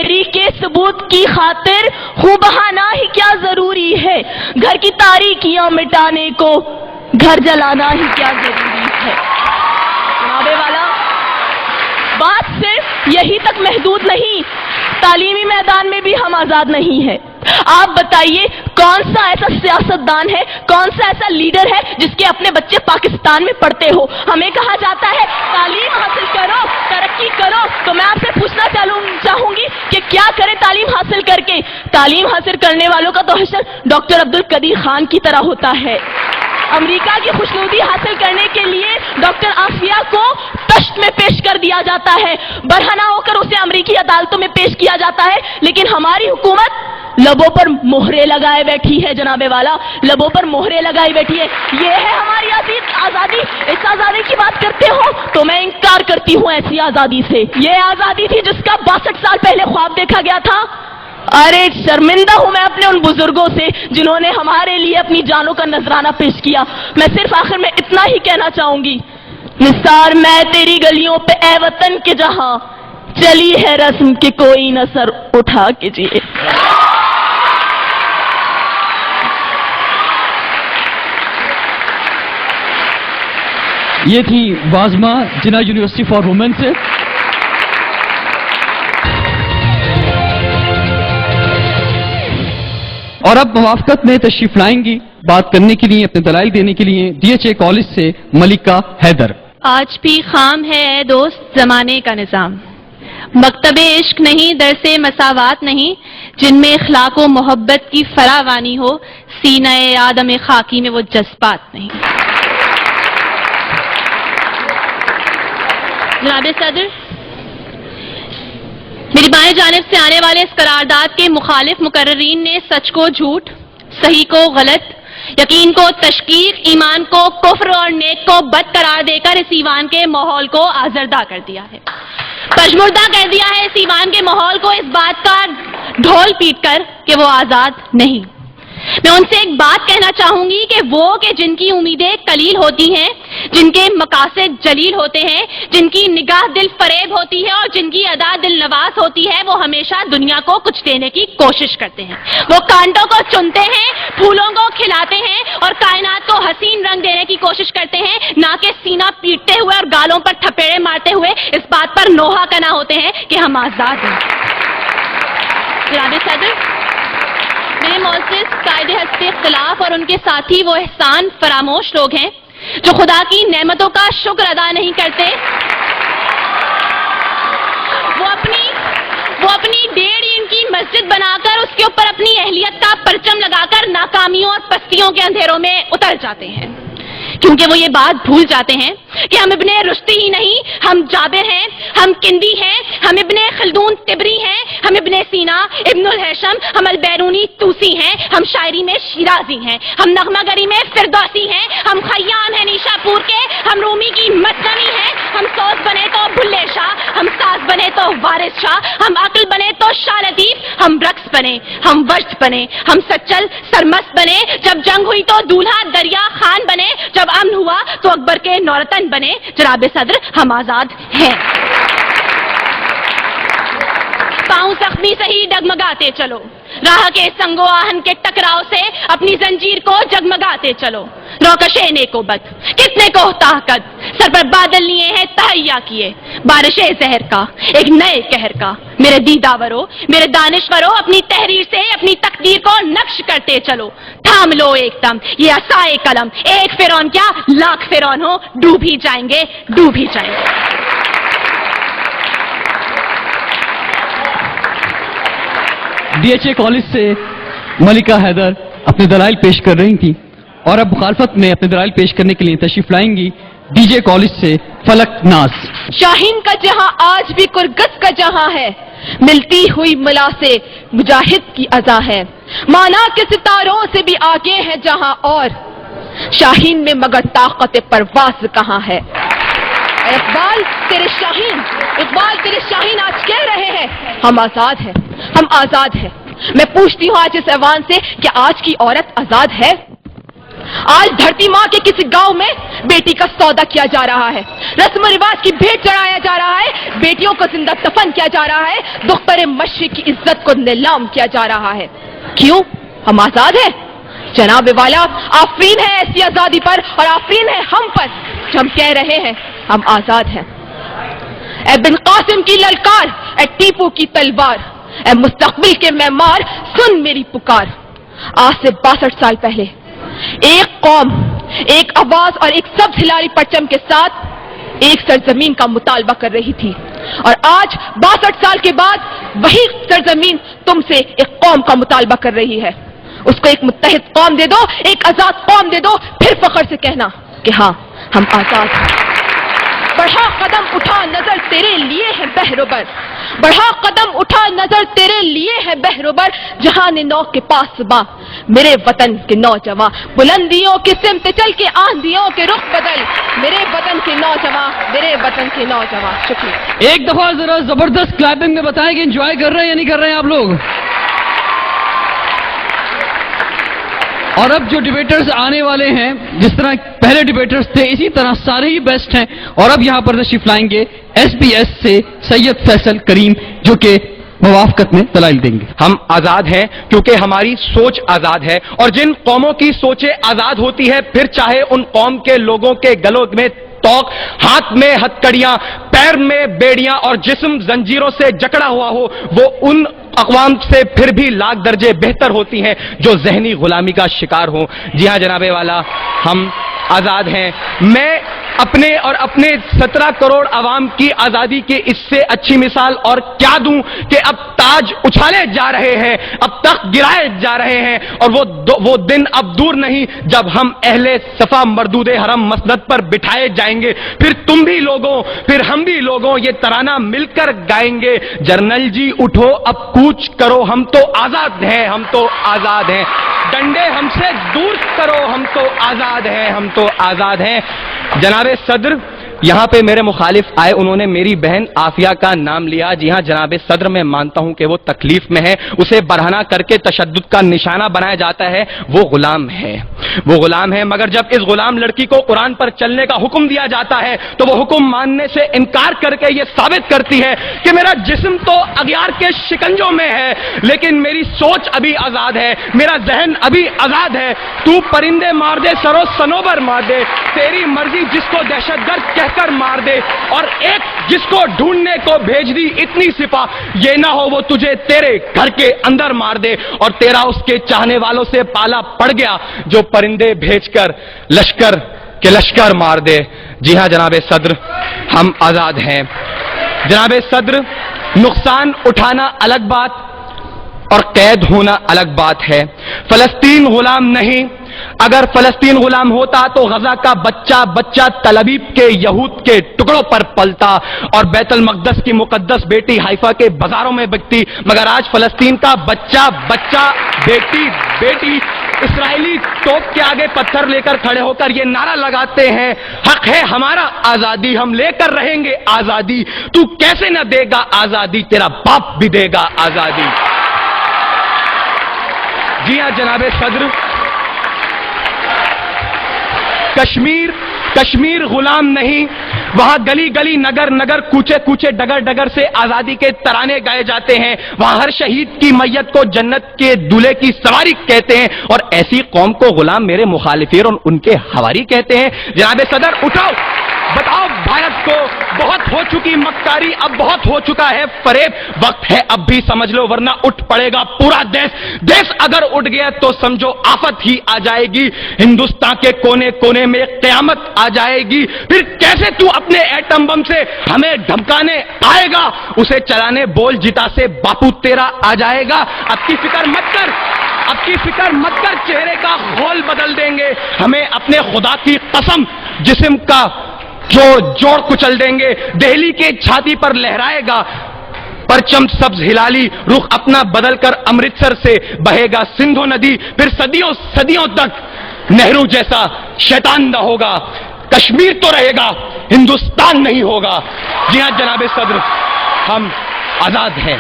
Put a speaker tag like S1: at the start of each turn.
S1: Diary کے ثبوت کی خاطر خوں بہانا ہی کیا ضروری ہے؟ گھر کی تاریکیاں مٹانے کو گھر جلانا ہی کیا ضروری ہے؟ جناب والا، بات صرف یہی تک محدود نہیں، تعلیمی میدان میں بھی ہم آزاد نہیں ہیں۔ آپ بتائیے کون سا ایسا سیاستدان ہے، کون سا ایسا لیڈر ہے جس کے اپنے بچے پاکستان میں پڑھتے ہو؟ ہمیں کہا جاتا ہے تعلیم حاصل کرو، ترقی کرو، تو میں آپ سے پوچھنا چاہوں گی کہ کیا کرے تعلیم حاصل کر کے؟ تعلیم حاصل کرنے والوں کا تو حشر ڈاکٹر عبدالقدیر خان کی طرح ہوتا ہے۔ امریکہ کی خوشنودی حاصل کرنے کے لیے ڈاکٹر عافیہ کو تشت میں پیش کر دیا جاتا ہے، برہنہ ہو کر اسے امریکی عدالتوں میں پیش کیا جاتا ہے، لیکن ہماری حکومت لبوں پر مہرے لگائے بیٹھی ہے۔ جناب والا، لبوں پر مہرے لگائے بیٹھی ہے۔ یہ ہے ہماری آزادی۔ اس آزادی کی بات کرتے ہو تو میں انکار کرتی ہوں ایسی آزادی سے۔ یہ آزادی تھی جس کا 62 سال پہلے خواب دیکھا گیا تھا۔ ارے شرمندہ ہوں میں اپنے ان بزرگوں سے جنہوں نے ہمارے لیے اپنی جانوں کا نذرانہ پیش کیا۔ میں صرف آخر میں اتنا ہی کہنا چاہوں گی، نثار میں تیری گلیوں پہ اے وطن کے جہاں، چلی ہے رسم کہ کوئی نہ سر اٹھا کے جیے۔
S2: یہ تھی بازمہ جناح یونیورسٹی فار وومن سے۔ اور اب موافقت میں تشریف لائیں گی بات کرنے کے لیے، اپنے دلائل دینے کے لیے DHA کالج سے ملکہ حیدر۔
S3: آج بھی خام ہے اے دوست زمانے کا نظام، مکتب عشق نہیں، درس مساوات نہیں، جن میں اخلاق و محبت کی فراوانی ہو، سینہ آدم خاکی میں وہ جذبات نہیں۔ جناب صدر، میری بائیں جانب سے آنے والے اس قرارداد کے مخالف مقررین نے سچ کو جھوٹ، صحیح کو غلط، یقین کو تشکیک، ایمان کو کفر اور نیک کو بد قرار دے کر اس ایوان کے ماحول کو آزردہ کر دیا ہے، پشمردہ کر دیا ہے اس ایوان کے ماحول کو، اس بات کا ڈھول پیٹ کر کہ وہ آزاد نہیں۔ میں ان سے ایک بات کہنا چاہوں گی کہ وہ کہ جن کی امیدیں قلیل ہوتی ہیں، جن کے مقاصد جلیل ہوتے ہیں، جن کی نگاہ دل فریب ہوتی ہے اور جن کی ادا دل نواز ہوتی ہے، وہ ہمیشہ دنیا کو کچھ دینے کی کوشش کرتے ہیں۔ وہ کانٹوں کو چنتے ہیں، پھولوں کو کھلاتے ہیں اور کائنات کو حسین رنگ دینے کی کوشش کرتے ہیں، نہ کہ سینہ پیٹتے ہوئے اور گالوں پر تھپیڑے مارتے ہوئے اس بات پر نوحہ کنا ہوتے ہیں کہ ہم آزاد ہیں۔ جناب صدر، میرے معزز قائد ہستی اختلاف اور ان کے ساتھی وہ احسان فراموش لوگ ہیں جو خدا کی نعمتوں کا شکر ادا نہیں کرتے، وہ اپنی 1.5 اینٹ کی مسجد بنا کر اس کے اوپر اپنی اہلیت کا پرچم لگا کر ناکامیوں اور پستیوں کے اندھیروں میں اتر جاتے ہیں، کیونکہ وہ یہ بات بھول جاتے ہیں کہ ہم ابن رشدی ہی نہیں، ہم جابر ہیں، ہم کندی ہیں، ہم ابن خلدون تبری ہیں، ہم ابن سینا، ابن الہیثم، ہم البیرونی توسی ہیں، ہم شاعری میں شیرازی ہیں، ہم نغمہ گری میں فردوسی ہیں، ہم خیام ہیں نیشا پور کے، ہم رومی کی مثنوی ہیں، ہم سوز بنے تو بھلے شاہ، ہم ساز بنے تو وارث شاہ، ہم عقل بنے تو شاہ لطیف، ہم رقص بنے، ہم وجد بنے، ہم سچل سرمست بنے، جب جنگ ہوئی تو دولہا دریا خان بنے، جب امن ہوا تو اکبر کے نورتن بنے۔ جناب صدر، ہم آزاد ہیں۔ پاؤں زخمی سہی ڈگمگاتے چلو، راہ کے سنگو آہن کے ٹکراؤ سے اپنی زنجیر کو جگمگاتے چلو، نوکشے نیکو بد کتنے کو طاقت، سر پر بادل لیے ہیں تہیا کیے، بارش زہر کا ایک نئے قہر کا، میرے دیداورو میرے دانشورو، اپنی تحریر سے اپنی تقدیر کو نقش کرتے چلو، تھام لو ایک دم یہ عصائے قلم، ایک فرعون کیا لاکھ فرعون ہو، ڈوب ہی جائیں گے، ڈوب ہی جائیں گے۔
S2: DHA کالج سے ملکہ حیدر اپنے دلائل پیش کر رہی تھیں، اور اب مخالفت میں اپنے دلائل پیش کرنے کے لیے تشریف لائیں گی DJ کالج سے فلک ناز۔
S1: شاہین کا جہاں آج بھی کرگس کا جہاں ہے، ملتی ہوئی ملا سے مجاہد کی اذا ہے، مانا کے ستاروں سے بھی آگے ہے جہاں، اور شاہین میں مگر طاقت پرواز کہاں ہے؟ اقبال تیرے شاہین آج کہہ رہے ہیں ہم آزاد ہیں، ہم آزاد ہیں۔ میں پوچھتی ہوں آج اس ایوان سے کہ آج کی عورت آزاد ہے؟ آج دھرتی ماں کے کسی گاؤں میں بیٹی کا سودا کیا جا رہا ہے, رسم و رواج کی بھیٹ چڑھایا جا رہا ہے, بیٹیوں کو زندہ دفن کیا جا رہا ہے, دختر مشرق کی عزت کو نیلام کیا جا رہا ہے. کیوں؟ ہم آزاد ہیں جناب والا. آفرین ہے ایسی آزادی پر اور آفرین ہے ہم پر جو ہم کہہ رہے ہیں ہم آزاد ہیں. اے بن قاسم کی للکار, اے ٹیپو کی تلوار, اے مستقبل کے معمار, سن میری پکار. آج سے 62 سال پہلے ایک قوم, ایک آواز اور ایک سبز ہلالی پرچم کے ساتھ ایک سرزمین کا مطالبہ کر رہی تھی, اور آج 62 سال کے بعد وہی سرزمین تم سے ایک قوم کا مطالبہ کر رہی ہے. اس کو ایک متحد قوم دے دو, ایک آزاد قوم دے دو, پھر فخر سے کہنا کہ ہاں ہم آزاد ہیں. بڑھا قدم اٹھا نظر تیرے لیے ہے بہروبر, بڑھا قدم اٹھا نظر تیرے لیے ہے بہروبر, جہان نو کے پاس باں میرے وطن کے نوجوان, بلندیوں کی سمت چل کے آندھیوں کے رخ بدل, میرے وطن کے نوجوان, میرے وطن کے نوجوان. شکریہ.
S2: ایک دفعہ ذرا زبردست کلیپنگ میں بتائیں کہ انجوائے کر رہے ہیں یا نہیں کر رہے ہیں آپ لوگ. اور اب جو ڈیبیٹرز آنے والے ہیں, جس طرح پہلے ڈیبیٹرز تھے اسی طرح سارے ہی بیسٹ ہیں, اور اب یہاں پر تشریف لائیں گے ایس بی ایس سے سید فیصل کریم, جو کہ موافقت میں دلائل دیں گے.
S4: ہم آزاد ہیں کیونکہ ہماری سوچ آزاد ہے, اور جن قوموں کی سوچیں آزاد ہوتی ہے, پھر چاہے ان قوم کے لوگوں کے گلوں میں توق, ہاتھ میں ہتکڑیاں, پیر میں بیڑیاں اور جسم زنجیروں سے جکڑا ہوا ہو, وہ ان اقوام سے پھر بھی لاکھ درجے بہتر ہوتی ہیں جو ذہنی غلامی کا شکار ہوں. جی ہاں جناب والا, ہم آزاد ہیں. میں اپنے اور اپنے 17 کروڑ عوام کی آزادی کی اس سے اچھی مثال اور کیا دوں کہ اب تاج اچھالے جا رہے ہیں, اب تخت گرائے جا رہے ہیں, اور وہ دن اب دور نہیں جب ہم اہل صفا مردود حرم مسند پر بٹھائے جائیں گے. پھر تم بھی لوگوں, پھر ہم بھی لوگوں یہ ترانہ مل کر گائیں گے, جرنل جی اٹھو اب کوچ کرو, ہم تو آزاد ہیں, ہم تو آزاد ہیں, ڈنڈے ہم سے دور کرو, ہم تو آزاد ہیں, ہم تو آزاد ہیں. جناب صدر, یہاں پہ میرے مخالف آئے, انہوں نے میری بہن عافیہ کا نام لیا. جی ہاں جناب صدر, میں مانتا ہوں کہ وہ تکلیف میں ہے, اسے برہنہ کر کے تشدد کا نشانہ بنایا جاتا ہے, وہ غلام ہے, وہ غلام ہے. مگر جب اس غلام لڑکی کو قرآن پر چلنے کا حکم دیا جاتا ہے تو وہ حکم ماننے سے انکار کر کے یہ ثابت کرتی ہے کہ میرا جسم تو اغیار کے شکنجوں میں ہے, لیکن میری سوچ ابھی آزاد ہے, میرا ذہن ابھی آزاد ہے. تو پرندے مار دے, سرو سنوبر مار دے, تیری مرضی جس کو دہشت گرد کہہ کر مار دے, اور ایک جس کو ڈھونڈنے کو بھیج دی اتنی سپاہ, یہ نہ ہو وہ تجھے تیرے گھر کے اندر مار دے, اور تیرا اس کے چاہنے والوں سے پالا پڑ گیا جو پرندے بھیج کر لشکر کے لشکر مار دے. جی ہاں جناب صدر, ہم آزاد ہیں. جناب صدر, نقصان اٹھانا الگ بات اور قید ہونا الگ بات ہے. فلسطین غلام نہیں, اگر فلسطین غلام ہوتا تو غزہ کا بچہ بچہ تل ابیب کے یہود کے ٹکڑوں پر پلتا اور بیت المقدس کی مقدس بیٹی حیفا کے بازاروں میں بکتی. مگر آج فلسطین کا بچہ بچہ بیٹی بیٹی اسرائیلی توپ کے آگے پتھر لے کر کھڑے ہو کر یہ نعرہ لگاتے ہیں, حق ہے ہمارا آزادی, ہم لے کر رہیں گے آزادی. تو کیسے نہ دے گا آزادی, تیرا باپ بھی دے گا آزادی. جی ہاں جناب صدر, کشمیر غلام نہیں, وہاں گلی گلی نگر نگر کوچے کوچے ڈگر ڈگر سے آزادی کے ترانے گائے جاتے ہیں. وہاں ہر شہید کی میت کو جنت کے دولے کی سواری کہتے ہیں, اور ایسی قوم کو غلام میرے مخالفین اور ان کے حواری کہتے ہیں. جناب صدر اٹھاؤ, بتاؤ بھارت کو, بہت ہو چکی مکاری, اب بہت ہو چکا ہے فریب, وقت ہے اب بھی سمجھ لو ورنہ اٹھ پڑے گا پورا دیش اگر اٹھ گیا تو سمجھو آفت ہی آ جائے گی. ہندوستان کے کونے کونے میں قیامت آ جائے گی. پھر کیسے تو اپنے ایٹم بم سے ہمیں دھمکانے آئے گا, اسے چلانے بول جتا سے باپو تیرا آ جائے گا. اب کی فکر مت کر, اب کی فکر مت کر, چہرے کا خول بدل دیں گے, ہمیں اپنے خدا کی قسم جسم کا جو جوڑ کچل دیں گے. دہلی کے چھاتی پر لہرائے گا پرچم سبز ہلالی, رخ اپنا بدل کر امرتسر سے بہے گا سندھو ندی. پھر صدیوں صدیوں تک نہرو جیسا شیطان نہ ہوگا. کشمیر تو رہے گا, ہندوستان نہیں ہوگا. جی ہاں جناب صدر, ہم آزاد ہیں.